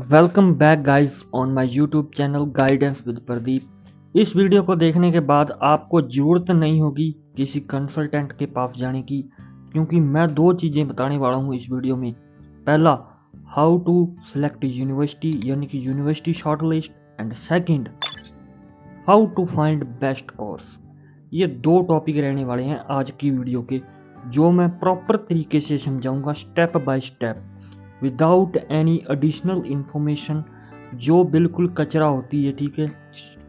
Welcome back guys on my YouTube channel guidance with Pradeep. इस video को देखने के बाद आपको ज़रूरत नहीं होगी किसी कंसल्टेंट के पास जाने की, क्योंकि मैं दो चीज़ें बताने वाला हूँ इस वीडियो में। पहला, हाउ टू सेलेक्ट यूनिवर्सिटी यानी कि university shortlist, and second, how to find best course. ये दो टॉपिक रहने वाले हैं आज की वीडियो के, जो मैं प्रॉपर तरीके से समझाऊंगा step by step, without any additional information, जो बिल्कुल कचरा होती है। ठीक है,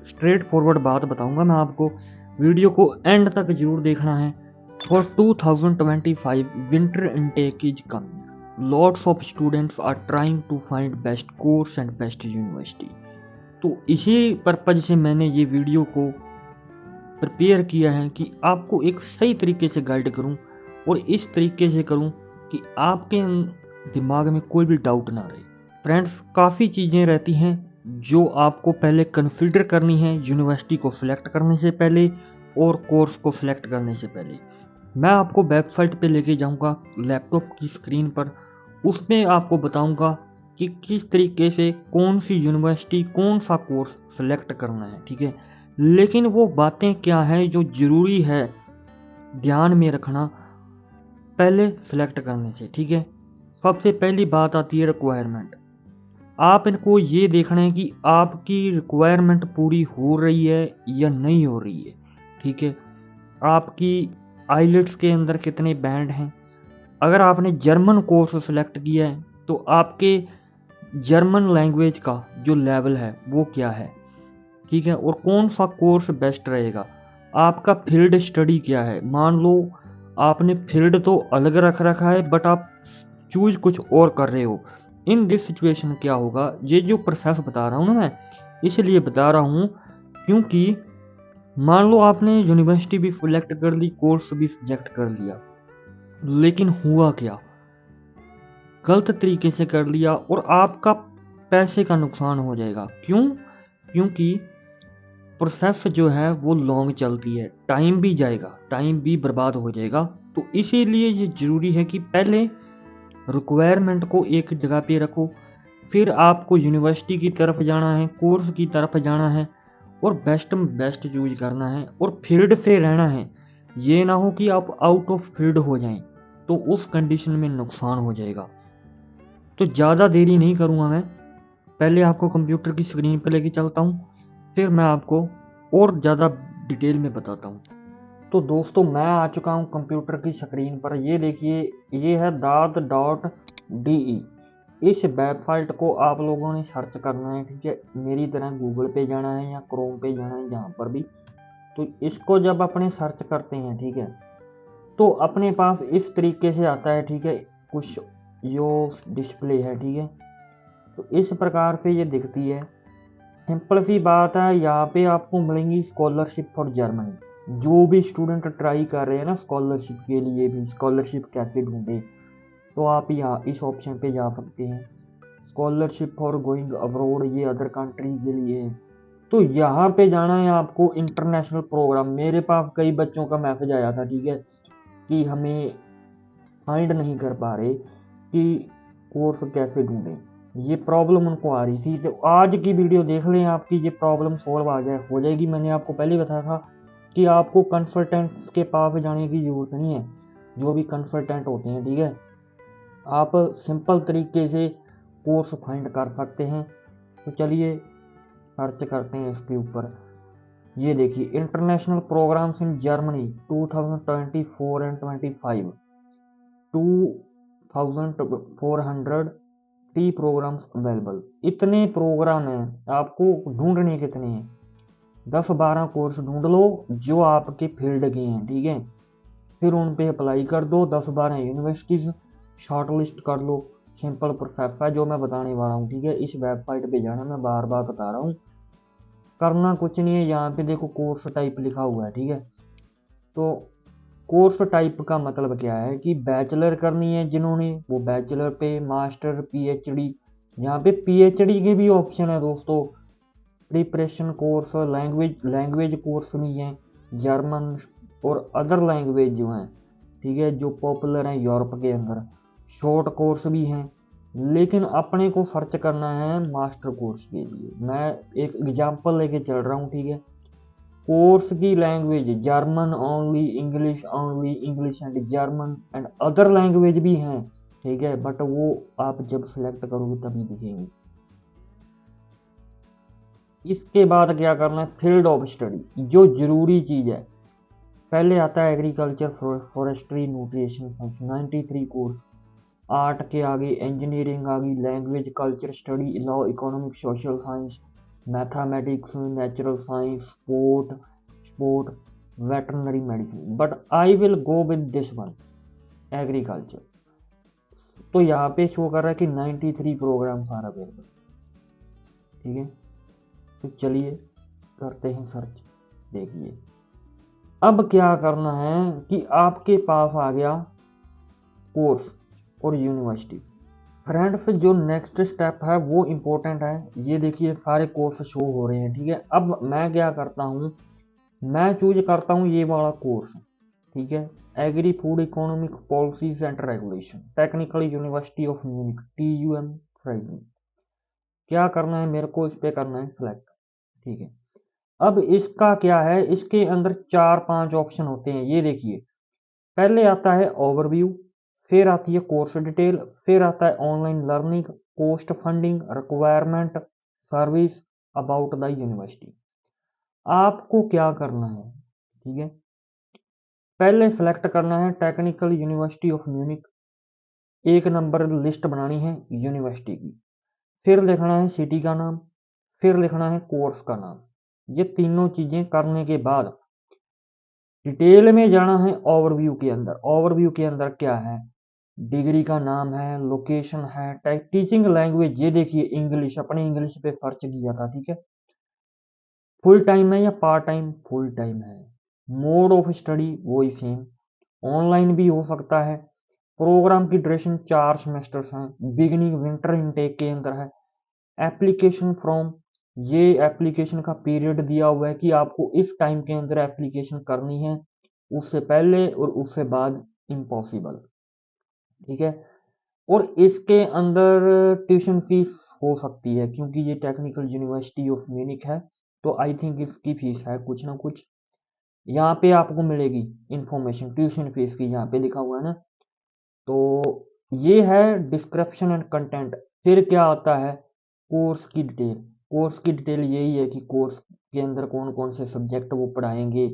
स्ट्रेट फॉरवर्ड बात बताऊंगा मैं आपको। वीडियो को एंड तक जरूर देखना है। For 2025 winter intake is coming, lots of students are trying to find best course and best university. तो इसी पर्पज से मैंने ये वीडियो को प्रिपेयर किया है कि आपको एक सही तरीके से गाइड करूं, और इस तरीके से करूं कि आपके दिमाग में कोई भी डाउट ना रहे। फ्रेंड्स, काफ़ी चीज़ें रहती हैं जो आपको पहले कंसीडर करनी है यूनिवर्सिटी को सिलेक्ट करने से पहले और कोर्स को सिलेक्ट करने से पहले। मैं आपको वेबसाइट पे लेके जाऊंगा लैपटॉप की स्क्रीन पर, उसमें आपको बताऊंगा कि किस तरीके से कौन सी यूनिवर्सिटी कौन सा कोर्स सेलेक्ट करना है। ठीक है, लेकिन वो बातें क्या हैं जो ज़रूरी है ध्यान में रखना पहले सेलेक्ट करने से। ठीक है, सबसे पहली बात आती है रिक्वायरमेंट। आप इनको ये देखना है कि आपकी रिक्वायरमेंट पूरी हो रही है या नहीं हो रही है। ठीक है, आपकी आइलेट्स के अंदर कितने बैंड हैं। अगर आपने जर्मन कोर्स सेलेक्ट किया है तो आपके जर्मन लैंग्वेज का जो लेवल है वो क्या है। ठीक है, और कौन सा कोर्स बेस्ट रहेगा। आपका फील्ड स्टडी क्या है। मान लो आपने फील्ड तो अलग रख रखा है बट आप चूज कुछ और कर रहे हो। इन दिस सिचुएशन क्या होगा, ये जो प्रोसेस बता रहा हूँ ना मैं, इसलिए बता रहा हूँ क्योंकि मान लो आपने यूनिवर्सिटी भी सिलेक्ट कर ली, कोर्स भी सिलेक्ट कर लिया, लेकिन हुआ क्या, गलत तरीके से कर लिया और आपका पैसे का नुकसान हो जाएगा। क्यों? क्योंकि प्रोसेस जो है वो लॉन्ग चलती है, टाइम भी जाएगा, टाइम भी बर्बाद हो जाएगा। तो इसीलिए ये ज़रूरी है कि पहले रिक्वायरमेंट को एक जगह पे रखो, फिर आपको यूनिवर्सिटी की तरफ जाना है, कोर्स की तरफ जाना है और बेस्ट में बेस्ट चूज करना है और फील्ड से रहना है। ये ना हो कि आप आउट ऑफ फील्ड हो जाएं, तो उस कंडीशन में नुकसान हो जाएगा। तो ज़्यादा देरी नहीं करूँगा मैं, पहले आपको कंप्यूटर की स्क्रीन पर लेके चलता हूँ, फिर मैं आपको और ज़्यादा डिटेल में बताता हूँ। तो दोस्तों, मैं आ चुका हूँ कंप्यूटर की स्क्रीन पर। ये देखिए, ये है daat.de। इस वेबसाइट को आप लोगों ने सर्च करना है। ठीक है, मेरी तरह गूगल पे जाना है या क्रोम पे जाना है, जहाँ पर भी। तो इसको जब अपने सर्च करते हैं, ठीक है, तो अपने पास इस तरीके से आता है। ठीक है, कुछ यो डिस्प्ले है। ठीक है, तो इस प्रकार से ये दिखती है। सिंपल सी बात है, यहाँ पे आपको मिलेंगी स्कॉलरशिप फॉर जर्मनी। जो भी स्टूडेंट ट्राई कर रहे हैं ना स्कॉलरशिप के लिए भी, स्कॉलरशिप कैसे ढूंढे, तो आप यहाँ इस ऑप्शन पे जा सकते हैं। स्कॉलरशिप फॉर गोइंग अब्रॉड, ये अदर कंट्री के लिए है। तो यहाँ पे जाना है आपको इंटरनेशनल प्रोग्राम। मेरे पास कई बच्चों का मैसेज आया था, ठीक है, कि हमें फाइंड नहीं कर पा रहे कि कोर्स कैसे ढूंढें। ये प्रॉब्लम उनको आ रही थी। तो आज की वीडियो देख लें, आपकी ये प्रॉब्लम सॉल्व हो जाएगी। मैंने आपको पहले बताया था कि आपको कंसल्टेंट्स के पास जाने की ज़रूरत नहीं है। जो भी कंसल्टेंट होते हैं, ठीक है, आप सिंपल तरीके से कोर्स फाइंड कर सकते हैं। तो चलिए सर्च करते हैं इसके ऊपर। ये देखिए, international programmes in Germany 2024 and 25, 2430 programmes available. इतने प्रोग्राम हैं, आपको ढूंढने कितने हैं? 10-12 कोर्स ढूंढ लो जो आपके फील्ड के हैं। ठीक है, फिर उन पे अप्लाई कर दो। 10-12 यूनिवर्सिटीज़ शॉर्ट लिस्ट कर लो। सिंपल प्रोसेस है जो मैं बताने वाला हूँ। ठीक है, इस वेबसाइट पे जाना, मैं बार बार बता रहा हूँ, करना कुछ नहीं है। यहाँ पे देखो कोर्स टाइप लिखा हुआ है। ठीक है, तो कोर्स टाइप का मतलब क्या है कि बैचलर करनी है जिन्होंने, वो बैचलर पे, मास्टर, पीएचडी। यहाँ पे पीएचडी के भी ऑप्शन है दोस्तों। प्रिपरेशन कोर्स, लैंग्वेज कोर्स भी हैं, जर्मन और अदर लैंग्वेज जो हैं, ठीक है, जो पॉपुलर हैं यूरोप के अंदर। शॉर्ट कोर्स भी हैं, लेकिन अपने को सर्च करना है मास्टर कोर्स के लिए। मैं एक एग्जांपल लेके चल रहा हूँ, ठीक है। कोर्स की language German only, English only, English and German and other language भी हैं, ठीक है, बट वो आप जब सिलेक्ट करोगे तभी दिखेंगे। इसके बाद क्या करना है, फील्ड ऑफ स्टडी, जो जरूरी चीज़ है। पहले आता है agriculture, forestry, nutrition science, 93 course. Art के आगे इंजीनियरिंग आ गई, language, culture study, law, economic, social science, mathematics, natural science, sport, veterinary medicine, but I will go with this one, agriculture. तो यहाँ पे शो कर रहा है कि 93 प्रोग्राम सारा अवेलेबल, ठीक है। तो चलिए करते हैं सर्च, देखिए। अब क्या करना है कि आपके पास आ गया कोर्स और यूनिवर्सिटी। फ्रेंड्स, जो नेक्स्ट स्टेप है वो इम्पोर्टेंट है। ये देखिए सारे कोर्स शो हो रहे हैं, ठीक है। अब मैं क्या करता हूँ, मैं चूज करता हूँ ये वाला कोर्स, ठीक है। Agri food economic policies and regulation, technical university of Munich, TUM फ्राइजिंग। क्या करना है मेरे को, इस पे करना है सिलेक्ट, ठीक है। अब इसका क्या है, इसके अंदर 4-5 ऑप्शन होते हैं, ये देखिए। पहले आता है ओवरव्यू, फिर आती है कोर्स डिटेल, फिर आता है online learning, cost funding, requirement, service, about the university. आपको क्या करना है, ठीक है। पहले सेलेक्ट करना है टेक्निकल यूनिवर्सिटी ऑफ म्यूनिक, एक नंबर लिस्ट बनानी है यूनिवर्सिटी की। फिर लिखना है सिटी का नाम, फिर लिखना है कोर्स का नाम। ये तीनों चीजें करने के बाद डिटेल में जाना है ओवरव्यू के अंदर। ओवरव्यू के अंदर क्या है, डिग्री का नाम है, लोकेशन है, टीचिंग लैंग्वेज, ये देखिए इंग्लिश, अपने इंग्लिश पे सर्च किया था, ठीक है। फुल टाइम है या पार्ट टाइम, फुल टाइम है। मोड ऑफ स्टडी वही सेम, ऑनलाइन भी हो सकता है। प्रोग्राम की ड्यूरेशन 4 सेमेस्टर्स हैं, बिगिनिंग विंटर इनटेक के अंदर है। एप्लीकेशन फ्रॉम, ये एप्लीकेशन का पीरियड दिया हुआ है कि आपको इस टाइम के अंदर एप्लीकेशन करनी है, उससे पहले और उससे बाद इम्पॉसिबल, ठीक है। और इसके अंदर ट्यूशन फीस हो सकती है, क्योंकि ये टेक्निकल यूनिवर्सिटी ऑफ म्यूनिक है, तो आई थिंक इसकी फीस है कुछ ना कुछ। यहाँ पे आपको मिलेगी इंफॉर्मेशन ट्यूशन फीस की, यहाँ पे लिखा हुआ है ना। तो ये है डिस्क्रिप्शन एंड कंटेंट। फिर क्या आता है, कोर्स की डिटेल। कोर्स की डिटेल यही है कि कोर्स के अंदर कौन कौन से सब्जेक्ट वो पढ़ाएंगे,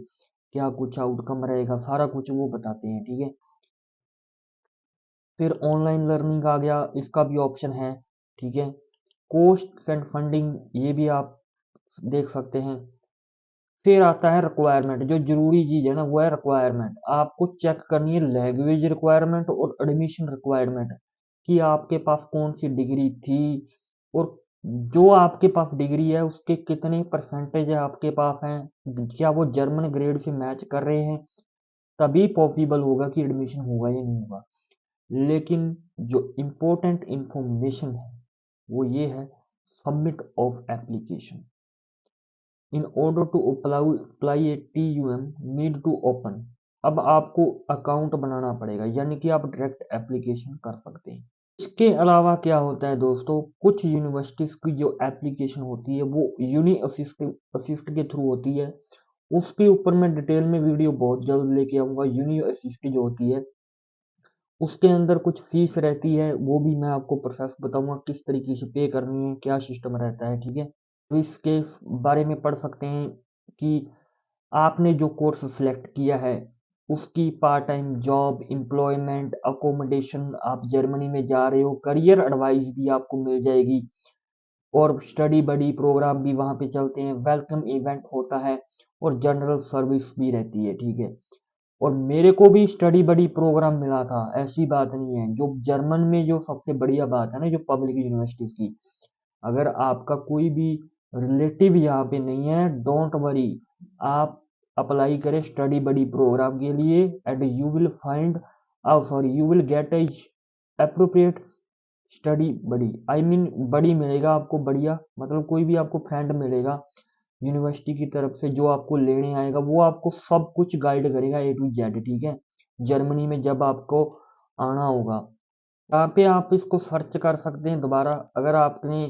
क्या कुछ आउटकम रहेगा, सारा कुछ वो बताते हैं, ठीक है। फिर ऑनलाइन लर्निंग आ गया, इसका भी ऑप्शन है, ठीक है। कोस्ट एंड फंडिंग, ये भी आप देख सकते हैं। फिर आता है रिक्वायरमेंट, जो जरूरी चीज है ना वो है रिक्वायरमेंट। आपको चेक करनी है लैंग्वेज रिक्वायरमेंट और एडमिशन रिक्वायरमेंट, कि आपके पास कौन सी डिग्री थी, और जो आपके पास डिग्री है उसके कितने परसेंटेज आपके पास हैं, क्या वो जर्मन ग्रेड से मैच कर रहे हैं, तभी पॉसिबल होगा कि एडमिशन होगा या नहीं होगा। लेकिन जो इम्पोर्टेंट इंफॉर्मेशन है वो ये है, submit of application. In order to apply a TUM need to open. अब आपको अकाउंट बनाना पड़ेगा, यानी कि आप डायरेक्ट एप्लीकेशन कर सकते हैं। इसके अलावा क्या होता है दोस्तों, कुछ यूनिवर्सिटीज की जो एप्लीकेशन होती है वो यूनि असिस्ट के थ्रू होती है। उसके ऊपर मैं डिटेल में वीडियो बहुत जल्द लेके आऊँगा। यूनि असिस्ट जो होती है उसके अंदर कुछ फीस रहती है, वो भी मैं आपको प्रोसेस बताऊंगा किस तरीके से पे करनी है, क्या सिस्टम रहता है, ठीक है। तो इसके बारे में पढ़ सकते हैं कि आपने जो कोर्स सिलेक्ट किया है उसकी part time job, employment, accommodation, आप जर्मनी में जा रहे हो, करियर एडवाइस भी आपको मिल जाएगी, और स्टडी बडी प्रोग्राम भी वहाँ पे चलते हैं, वेलकम इवेंट होता है, और जनरल सर्विस भी रहती है, ठीक है। और मेरे को भी स्टडी बडी प्रोग्राम मिला था, ऐसी बात नहीं है। जो जर्मन में जो सबसे बढ़िया बात है ना, जो पब्लिक यूनिवर्सिटीज की, अगर आपका कोई भी रिलेटिव यहाँ पे नहीं है, डोंट वरी, आप अप्लाई करें स्टडी बडी प्रोग्राम के लिए, and you will find, sorry, you will get a appropriate study buddy, I mean buddy मिलेगा आपको, बढ़िया, मतलब कोई भी आपको फ्रेंड मिलेगा यूनिवर्सिटी की तरफ से जो आपको लेने आएगा, वो आपको सब कुछ गाइड करेगा A to Z, ठीक है। जर्मनी में जब आपको आना होगा, यहाँ पे आप इसको सर्च कर सकते हैं दोबारा। अगर आपने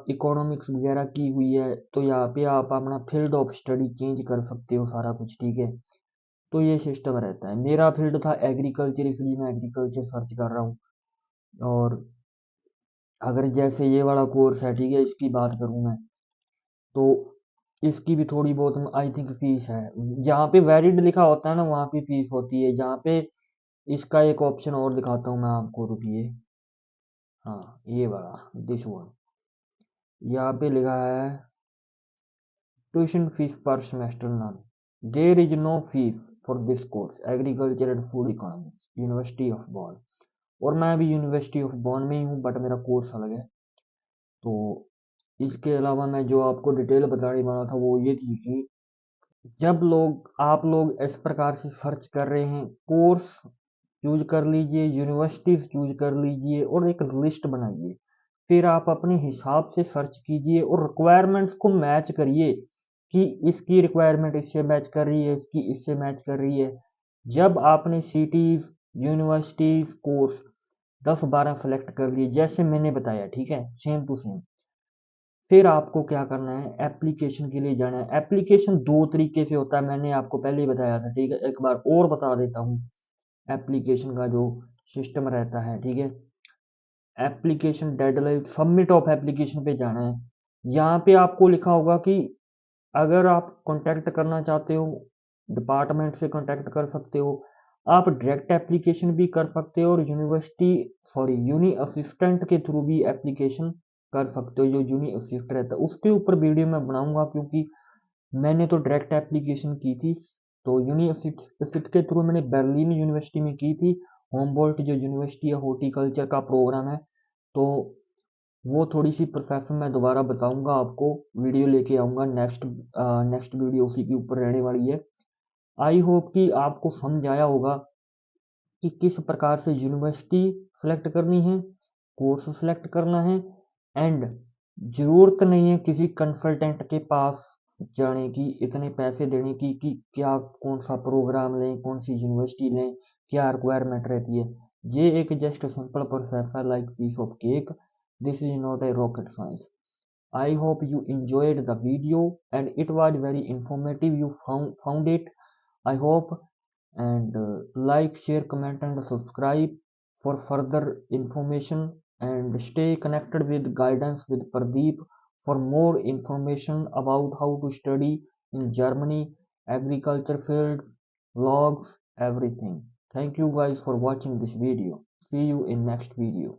इकोनॉमिक्स वगैरह की हुई है तो यहाँ पे आप अपना फील्ड ऑफ स्टडी चेंज कर सकते हो सारा कुछ, ठीक है। तो ये सिस्टम रहता है। मेरा फील्ड था एग्रीकल्चर, इसलिए मैं एग्रीकल्चर सर्च कर रहा हूँ। और अगर जैसे ये वाला कोर्स है, ठीक है, इसकी बात करूँ मैं, तो इसकी भी थोड़ी बहुत आई थिंक फीस है। जहाँ पे वैलिड लिखा होता है ना वहाँ पे फीस होती है। जहाँ पे इसका एक ऑप्शन और दिखाता हूँ मैं आपको, रुकिए। हाँ, ये वाला, दिस वन, यहाँ पे लिखा है tuition fee per semester none, there is no fee for this course agriculture and food economics, university of Bonn. और मैं भी यूनिवर्सिटी ऑफ बॉन में ही हूँ, बट मेरा कोर्स अलग है। तो इसके अलावा मैं जो आपको डिटेल बताने वाला था वो ये थी कि जब आप लोग इस प्रकार से सर्च कर रहे हैं, कोर्स चूज कर लीजिए, यूनिवर्सिटीज चूज कर लीजिए और एक लिस्ट बनाइए। फिर आप अपने हिसाब से सर्च कीजिए और रिक्वायरमेंट्स को मैच करिए कि इसकी रिक्वायरमेंट इससे मैच कर रही है, इसकी इससे मैच कर रही है। जब आपने सिटीज, यूनिवर्सिटीज, कोर्स 10-12 सेलेक्ट कर लिए जैसे मैंने बताया, ठीक है, सेम टू सेम, फिर आपको क्या करना है, एप्लीकेशन के लिए जाना है। एप्लीकेशन दो तरीके से होता है, मैंने आपको पहले ही बताया था, ठीक है, एक बार और बता देता हूँ। एप्लीकेशन का जो सिस्टम रहता है, ठीक है, application deadline, submit of application पे जाना है। यहाँ पे आपको लिखा होगा कि अगर आप कांटेक्ट करना चाहते हो, डिपार्टमेंट से कांटेक्ट कर सकते हो, आप डायरेक्ट एप्लीकेशन भी कर सकते हो, और यूनिवर्सिटी, सॉरी, यूनी असिस्टेंट के थ्रू भी एप्लीकेशन कर सकते हो। जो यूनी असिस्ट रहता है उसके ऊपर वीडियो मैं बनाऊंगा, क्योंकि मैंने तो डायरेक्ट एप्लीकेशन की थी। तो यूनी असिस्ट के थ्रू मैंने बर्लिन यूनिवर्सिटी में की थी। होमबोल्ट जो यूनिवर्सिटी है, हॉर्टिकल्चर का प्रोग्राम है। तो वो थोड़ी सी प्रोफेशन मैं दोबारा बताऊंगा आपको, वीडियो लेके आऊंगा। नेक्स्ट वीडियो उसी के ऊपर रहने वाली है। आई होप कि आपको समझ आया होगा कि किस प्रकार से यूनिवर्सिटी सेलेक्ट करनी है, कोर्स सेलेक्ट करना है। एंड ज़रूरत नहीं है किसी कंसल्टेंट के पास जाने की, इतने पैसे देने की, कि क्या कौन सा प्रोग्राम लें, कौन सी यूनिवर्सिटी लें, क्या रिक्वायरमेंट रहती है। ये एक जस्ट सिंपल प्रोसेस है, like piece of cake. This is not a rocket science. I hope you enjoyed the video and it was very informative. You found it, I hope. And like, share, comment and subscribe for further information, and stay connected with Guidance with Pradeep for more information about how to study in Germany, agriculture field, logs, everything. Thank you guys for watching this video. See you in next video.